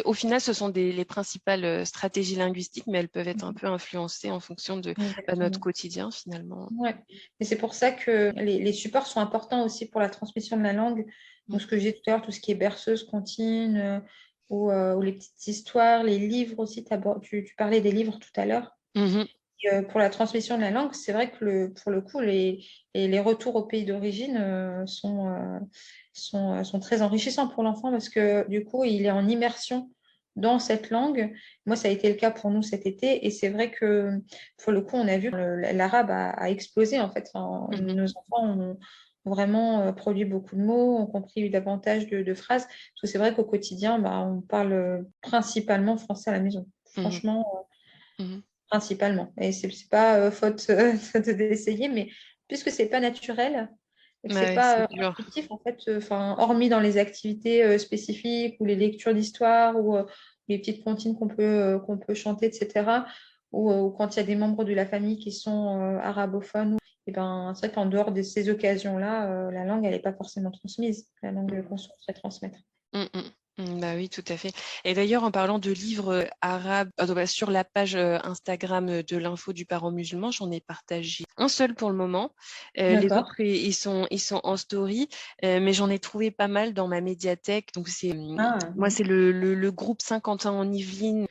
au final, ce sont les principales stratégies linguistiques, mais elles peuvent être un peu influencées en fonction de bah, notre Exactement. quotidien finalement. Ouais. Et c'est pour ça que les supports sont importants aussi pour la transmission de la langue. Mm. Donc, ce que j'ai tout à l'heure, tout ce qui est berceuse, comptine, ou les petites histoires, les livres aussi. Tu parlais des livres tout à l'heure. Mhm. Et, pour la transmission de la langue, c'est vrai que pour le coup, les retours au pays d'origine sont très enrichissants pour l'enfant parce que du coup, il est en immersion dans cette langue. Moi, ça a été le cas pour nous cet été et c'est vrai que pour le coup, on a vu que l'arabe a explosé en fait. Enfin, Mhm. nos enfants ont vraiment produit beaucoup de mots, ont compris davantage de phrases. Parce que c'est vrai qu'au quotidien, bah, on parle principalement français à la maison. Mhm. Franchement, Mhm. principalement. Et c'est pas faute d'essayer, mais puisque c'est pas naturel, et que c'est Ouais, c'est pas dur. intuitif, en fait, hormis dans les activités spécifiques ou les lectures d'histoire ou les petites comptines qu'on peut chanter, etc. Ou quand il y a des membres de la famille qui sont arabophones, et ben, c'est vrai qu'en dehors de ces occasions-là, la langue, elle n'est pas forcément transmise, la langue qu'on souhaiterait transmettre. Mm, mm. Bah oui, tout à fait. Et d'ailleurs, en parlant de livres arabes, bah, sur la page Instagram de l'info du parent musulman, j'en ai partagé un seul pour le moment. Les D'accord. autres, ils sont en story, mais j'en ai trouvé pas mal dans ma médiathèque. Donc, Ah, moi, c'est le groupe Saint-Quentin en Yvelines.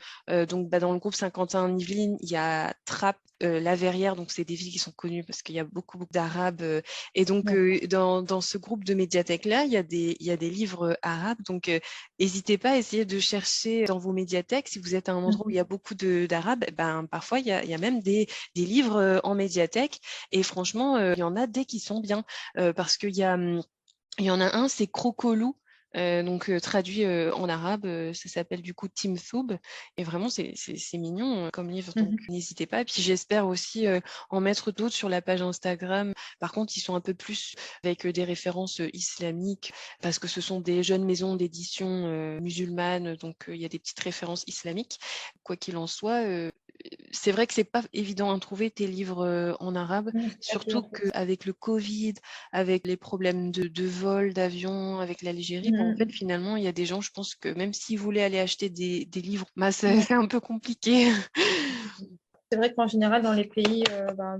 Donc, bah, dans le groupe Saint-Quentin en Yvelines, il y a Trappes, La Verrière. Donc, c'est des villes qui sont connues parce qu'il y a beaucoup, beaucoup d'Arabes. Et donc, d'accord. dans ce groupe de médiathèque-là, il y a des livres arabes. Donc, n'hésitez pas à essayer de chercher dans vos médiathèques. Si vous êtes à un endroit où il y a beaucoup d'arabes, ben, parfois, il y a même des livres en médiathèque. Et franchement, il y en a des qui sont bien. Parce qu'il y en a un, c'est Crocolou. Donc traduit en arabe, ça s'appelle du coup Tim Thoub. Et vraiment, c'est mignon comme livre, donc Mhm. n'hésitez pas. Et puis j'espère aussi en mettre d'autres sur la page Instagram. Par contre, ils sont un peu plus avec des références islamiques, parce que ce sont des jeunes maisons d'édition musulmanes, donc il y a des petites références islamiques. Quoi qu'il en soit, c'est vrai que c'est pas évident à trouver tes livres en arabe, Mhm. C'est pas surtout toujours facile. qu'avec le Covid, avec les problèmes de vol, d'avion, avec l'Algérie, bah, en fait, Mhm. finalement, il y a des gens, je pense que même s'ils voulaient aller acheter des livres, bah, c'est Ouais. c'est un peu compliqué. C'est vrai qu'en général, dans les pays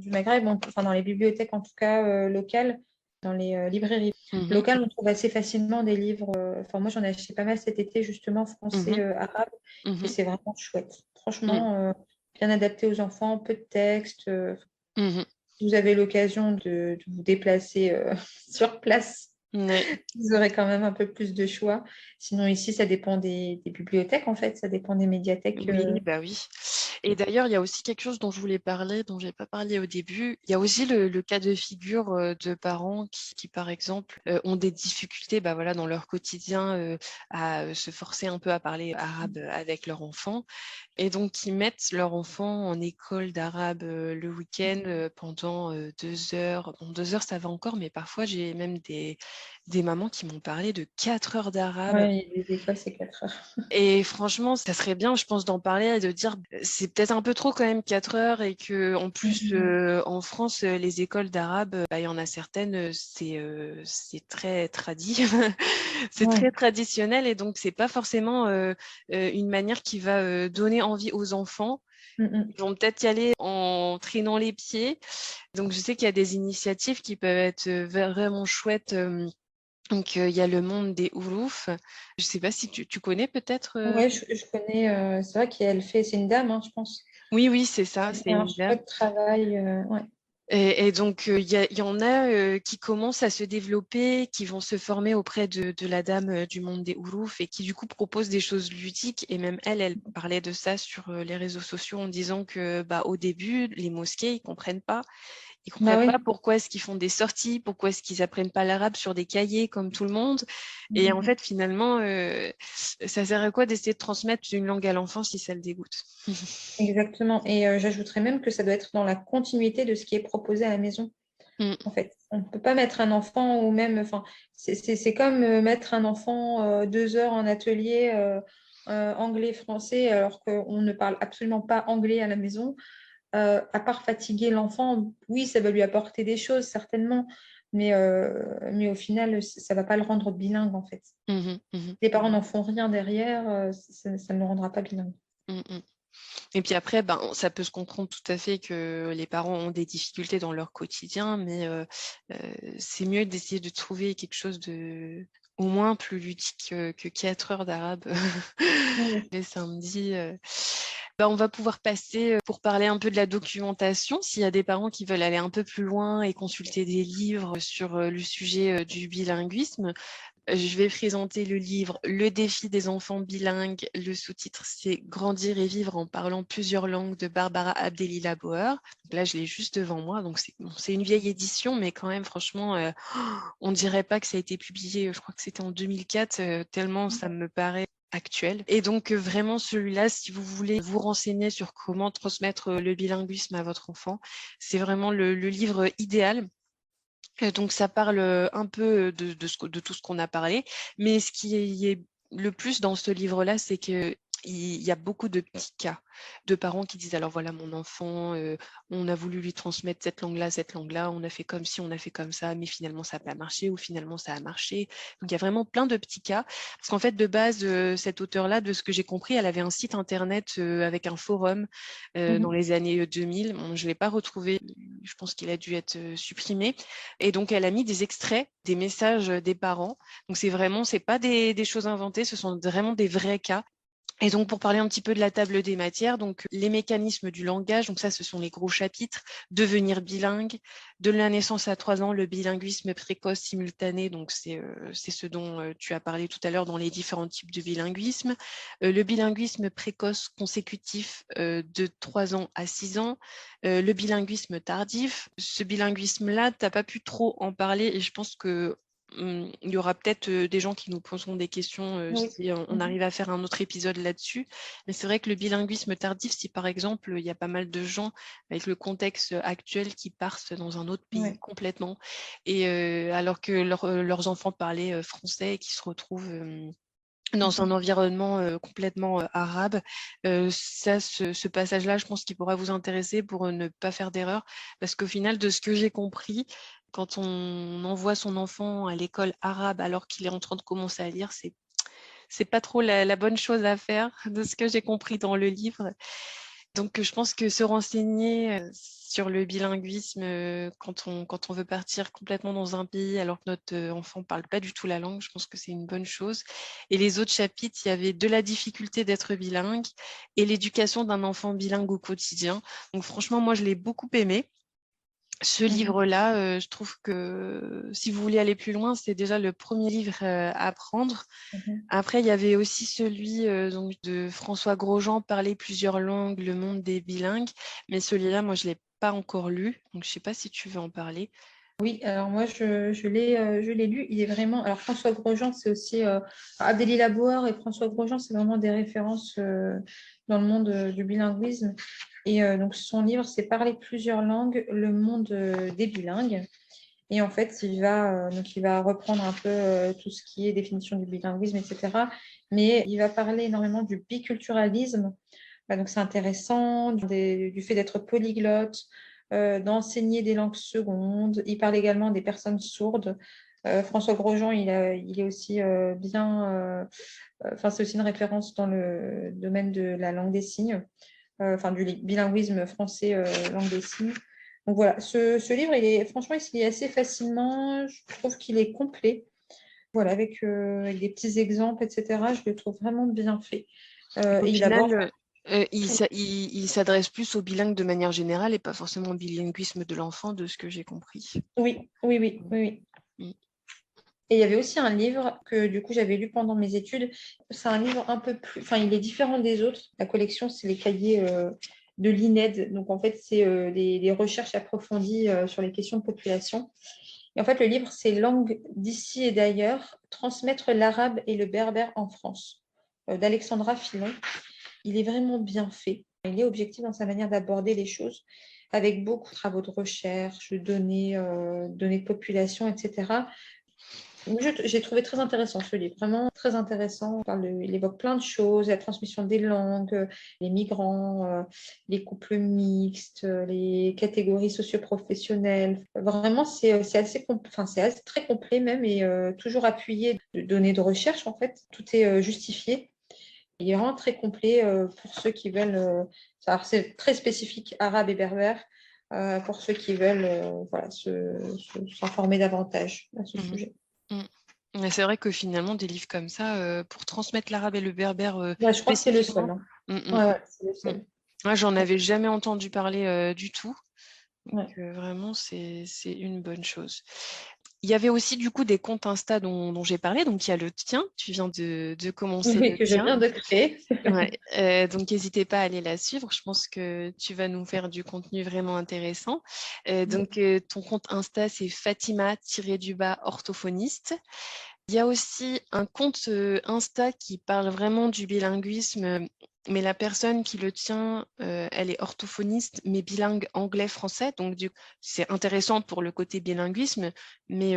du Maghreb, enfin dans les bibliothèques en tout cas locales, dans les librairies Mhm, locales, on trouve assez facilement des livres. Enfin, moi, j'en ai acheté pas mal cet été, justement, français, mhm, arabe, et mhm, c'est vraiment chouette. mhm, Franchement, bien adapté aux enfants, peu de texte. mhm. Si vous avez l'occasion de vous déplacer sur place, Ouais. vous aurez quand même un peu plus de choix. Sinon, ici, ça dépend des bibliothèques, en fait, ça dépend des médiathèques. Oui, bah oui. Et d'ailleurs, il y a aussi quelque chose dont je voulais parler, dont j'ai pas parlé au début. Il y a aussi le cas de figure de parents qui, par exemple, ont des difficultés, bah voilà, dans leur quotidien à se forcer un peu à parler arabe avec leur enfant. Et donc, ils mettent leur enfant en école d'arabe le week-end pendant 2 heures. Bon, 2 heures, ça va encore, mais parfois, j'ai même des mamans qui m'ont parlé de 4 heures d'arabe. Ouais, les écoles, c'est 4 heures. Et franchement, ça serait bien, je pense, d'en parler et de dire, c'est peut-être un peu trop quand même 4 heures et que en plus Mhm. en France les écoles d'arabe, il y en a certaines, c'est très c'est Ouais. très traditionnel et donc c'est pas forcément une manière qui va donner envie aux enfants. Mhm. Ils vont peut-être y aller en traînant les pieds. Donc je sais qu'il y a des initiatives qui peuvent être vraiment chouettes. Donc il y a le monde des Ourouf. Je sais pas si tu connais peut-être. Ouais, je connais, c'est vrai qu'elle fait, c'est une dame, hein, je pense. Oui, oui, c'est ça, Elle c'est fait un une dame. chouette travail. Ouais. Et donc, il y en a qui commencent à se développer, qui vont se former auprès de la dame du monde des Ourouf et qui, du coup, proposent des choses ludiques. Et même elle parlait de ça sur les réseaux sociaux en disant que, bah, au début, les mosquées, ils comprennent pas. Ils Bah comprennent pas oui. pourquoi est-ce qu'ils font des sorties, pourquoi est-ce qu'ils apprennent pas l'arabe sur des cahiers comme tout le monde. Et en Mhm. fait, finalement, ça sert à quoi d'essayer de transmettre une langue à l'enfant si ça le dégoûte? Exactement. Et j'ajouterais même que ça doit être dans la continuité de ce qui est proposé à la maison. Mm, En fait, on ne peut pas mettre un enfant ou même, enfin, c'est comme mettre un enfant 2 heures en atelier anglais-français alors qu'on ne parle absolument pas anglais à la maison. À part fatiguer l'enfant, oui, ça va lui apporter des choses, certainement, mais au final, ça ne va pas le rendre bilingue, en fait. mhm, mhm, Les parents n'en font rien derrière, ça ne le rendra pas bilingue. mm, mm. Et puis après, ben, ça peut se comprendre tout à fait que les parents ont des difficultés dans leur quotidien, mais c'est mieux d'essayer de trouver quelque chose de au moins plus ludique que 4 heures d'arabe Oui. les samedis. Ben, on va pouvoir passer pour parler un peu de la documentation, s'il y a des parents qui veulent aller un peu plus loin et consulter des livres sur le sujet du bilinguisme. Je vais présenter le livre Le défi des enfants bilingues. Le sous-titre, c'est Grandir et vivre en parlant plusieurs langues de Barbara Abdelila Bauer. Donc là, je l'ai juste devant moi. Donc, c'est une vieille édition, mais quand même, franchement, on ne dirait pas que ça a été publié, je crois que c'était en 2004, tellement ça me paraît actuel. Et donc, vraiment, celui-là, si vous voulez vous renseigner sur comment transmettre le bilinguisme à votre enfant, c'est vraiment le livre idéal. Donc ça parle un peu de tout ce qu'on a parlé, mais ce qui est le plus dans ce livre-là, c'est que il y a beaucoup de petits cas de parents qui disent alors voilà mon enfant, on a voulu lui transmettre cette langue-là, on a fait comme ci, on a fait comme ça, mais finalement ça n'a pas marché ou finalement ça a marché. Donc il y a vraiment plein de petits cas parce qu'en fait de base cette auteure-là, de ce que j'ai compris, elle avait un site internet avec un forum dans Mhm. les années 2000. Bon, je ne l'ai pas retrouvé, je pense qu'il a dû être supprimé. Et donc, elle a mis des extraits des messages des parents. Donc, c'est pas des choses inventées, ce sont vraiment des vrais cas. Et donc, pour parler un petit peu de la table des matières, donc les mécanismes du langage, donc ça, ce sont les gros chapitres. Devenir bilingue, de la naissance à 3 ans, le bilinguisme précoce simultané, donc c'est ce dont tu as parlé tout à l'heure dans les différents types de bilinguisme. Le bilinguisme précoce consécutif de 3 ans à 6 ans. Le bilinguisme tardif. Ce bilinguisme-là, tu n'as pas pu trop en parler et je pense que il y aura peut-être des gens qui nous poseront des questions Oui. si on Mhm. arrive à faire un autre épisode là-dessus. Mais c'est vrai que le bilinguisme tardif, si par exemple, il y a pas mal de gens avec le contexte actuel qui partent dans un autre pays Ouais. complètement, et alors que leurs enfants parlaient français et qui se retrouvent dans un Mhm. environnement complètement arabe. Ce passage-là, je pense qu'il pourra vous intéresser pour ne pas faire d'erreur, parce qu'au final, de ce que j'ai compris, quand on envoie son enfant à l'école arabe alors qu'il est en train de commencer à lire, c'est pas trop la bonne chose à faire, de ce que j'ai compris dans le livre. Donc, je pense que se renseigner sur le bilinguisme quand on veut partir complètement dans un pays alors que notre enfant ne parle pas du tout la langue, je pense que c'est une bonne chose. Et les autres chapitres, il y avait de la difficulté d'être bilingue et l'éducation d'un enfant bilingue au quotidien. Donc, franchement, moi, je l'ai beaucoup aimé. Ce Mhm. livre-là, je trouve que si vous voulez aller plus loin, c'est déjà le premier livre à prendre. Mhm. Après, il y avait aussi celui donc de François Grosjean, Parler plusieurs langues, le monde des bilingues. Mais celui-là, moi, je ne l'ai pas encore lu. Donc, je ne sais pas si tu veux en parler. Oui, alors moi je l'ai lu. Il est vraiment. Alors François Grosjean, c'est aussi Abdelila Bauer et François Grosjean, c'est vraiment des références dans le monde du bilinguisme. Et donc son livre, c'est Parler plusieurs langues, le monde des bilingues. Et en fait, il va reprendre un peu tout ce qui est définition du bilinguisme, etc. Mais il va parler énormément du biculturalisme Donc c'est intéressant du fait d'être polyglotte, d'enseigner des langues secondes. Il parle également des personnes sourdes. François Grosjean, il est aussi enfin, c'est aussi une référence dans le domaine de la langue des signes, enfin du bilinguisme français-langue des signes. Donc voilà, ce livre, franchement, il se lit assez facilement. Je trouve qu'il est complet. Voilà, avec des petits exemples, etc. Je le trouve vraiment bien fait. Au Et il aborde final, tout. il s'adresse plus aux bilingues de manière générale et pas forcément au bilinguisme de l'enfant, de ce que j'ai compris. Oui, oui, oui, oui, oui. Mm. Et il y avait aussi un livre que du coup j'avais lu pendant mes études. C'est un livre un peu plus, enfin il est différent des autres. La collection, c'est les cahiers de l'INED. Donc en fait, c'est des recherches approfondies sur les questions de population. Et en fait, le livre, c'est Langue d'ici et d'ailleurs, transmettre l'arabe et le berbère en France, d'Alexandra Filon. Il est vraiment bien fait. Il est objectif dans sa manière d'aborder les choses, avec beaucoup de travaux de recherche, de données de population, etc. J'ai trouvé très intéressant ce livre, vraiment très intéressant. Il évoque plein de choses, la transmission des langues, les migrants, les couples mixtes, les catégories socioprofessionnelles. Vraiment, c'est très complet même et toujours appuyé de données de recherche en fait. Tout est justifié. Il est vraiment très complet pour ceux qui veulent. Alors, c'est très spécifique arabe et berbère pour ceux qui veulent voilà, s'informer davantage à ce Mhm. sujet. Mm. Mais c'est vrai que finalement, des livres comme ça, pour transmettre l'arabe et le berbère Ouais, je crois que c'est le seul, spécifiquement, hein. mm, mm, Ouais, ouais, c'est le mm. seul. Moi, j'en avais jamais entendu parler du tout. Donc, Ouais. vraiment, c'est une bonne chose. Il y avait aussi du coup des comptes Insta dont j'ai parlé. Donc, il y a le tien. Tu viens de commencer Oui, le que je tien. viens de créer. Ouais, donc n'hésitez pas à aller la suivre. Je pense que tu vas nous faire du contenu vraiment intéressant. Ton compte Insta, c'est Fatima-du-bas orthophoniste. Il y a aussi un compte Insta qui parle vraiment du bilinguisme, mais la personne qui le tient, elle est orthophoniste, mais bilingue anglais-français. Donc, c'est intéressant pour le côté bilinguisme, mais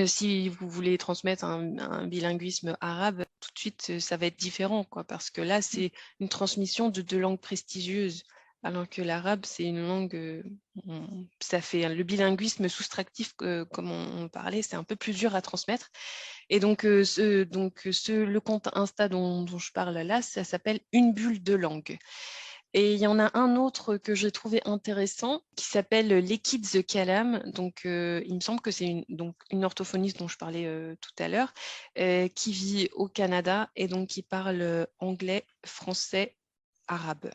si vous voulez transmettre un bilinguisme arabe, tout de suite, ça va être différent, quoi, parce que là, c'est une transmission de deux langues prestigieuses, alors que l'arabe, c'est une langue, ça fait le bilinguisme soustractif, comme on parlait, c'est un peu plus dur à transmettre. Et donc, le compte Insta dont je parle là, ça s'appelle Une bulle de langue. Et il y en a un autre que j'ai trouvé intéressant qui s'appelle Lekid the Kalam. Donc, il me semble que c'est une orthophoniste dont je parlais tout à l'heure, qui vit au Canada et donc qui parle anglais, français, arabe.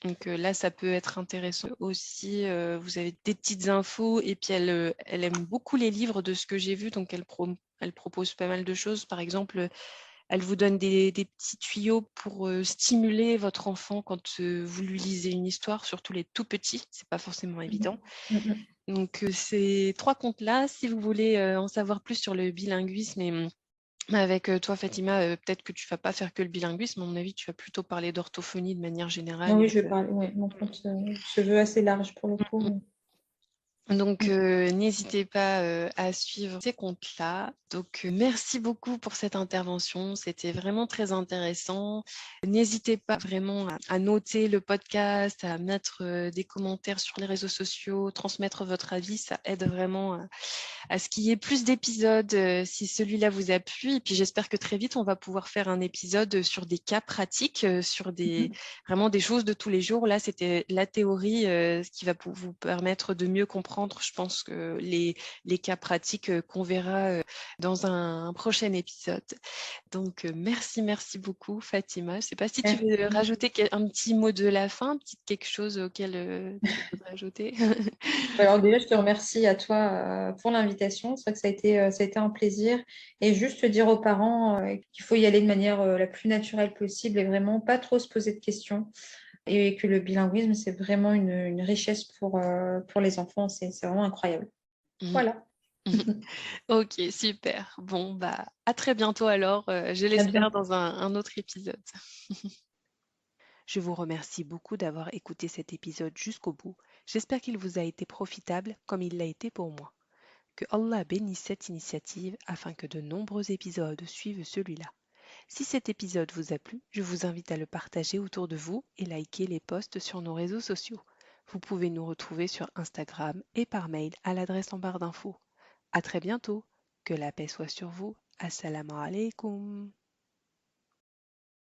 Donc là, ça peut être intéressant aussi. Vous avez des petites infos et puis elle aime beaucoup les livres de ce que j'ai vu. Donc elle propose pas mal de choses. Par exemple, elle vous donne des petits tuyaux pour stimuler votre enfant quand vous lui lisez une histoire, surtout les tout petits. C'est pas forcément évident. Mhm. Donc ces trois comptes-là, si vous voulez en savoir plus sur le bilinguisme et avec toi, Fatima, peut-être que tu vas pas faire que le bilinguisme. À mon avis, tu vas plutôt parler d'orthophonie de manière Ah générale. oui, je vais parler. Ouais, mon compte se veut assez large pour le Mm, coup. Donc, Mm. n'hésitez pas à suivre ces comptes-là. Donc, merci beaucoup pour cette intervention. C'était vraiment très intéressant. N'hésitez pas vraiment à noter le podcast, à mettre des commentaires sur les réseaux sociaux, transmettre votre avis. Ça aide vraiment à ce qu'il y ait plus d'épisodes si celui-là vous a plu. Et puis, j'espère que très vite, on va pouvoir faire un épisode sur des cas pratiques, sur vraiment des choses de tous les jours. Là, c'était la théorie, ce qui va vous permettre de mieux comprendre, je pense, que les cas pratiques qu'on verra dans un prochain épisode. Donc, merci beaucoup, Fatima. Je ne sais pas si tu veux Merci. rajouter un petit mot de la fin, quelque chose auquel tu voudrais ajouter. Alors déjà, je te remercie à toi pour l'invitation. C'est vrai que ça a été un plaisir. Et juste te dire aux parents qu'il faut y aller de manière la plus naturelle possible et vraiment pas trop se poser de questions. Et que le bilinguisme, c'est vraiment une richesse pour les enfants. C'est vraiment incroyable. Voilà. Ok, super. Bon, bah, à très bientôt alors, je À l'espère, bientôt. dans un autre épisode. Je vous remercie beaucoup d'avoir écouté cet épisode jusqu'au bout. J'espère qu'il vous a été profitable comme il l'a été pour moi. Que Allah bénisse cette initiative afin que de nombreux épisodes suivent celui-là. Si cet épisode vous a plu, je vous invite à le partager autour de vous et liker les posts sur nos réseaux sociaux. Vous pouvez nous retrouver sur Instagram et par mail à l'adresse en barre d'infos. À très bientôt. Que la paix soit sur vous. Assalamu alaikum.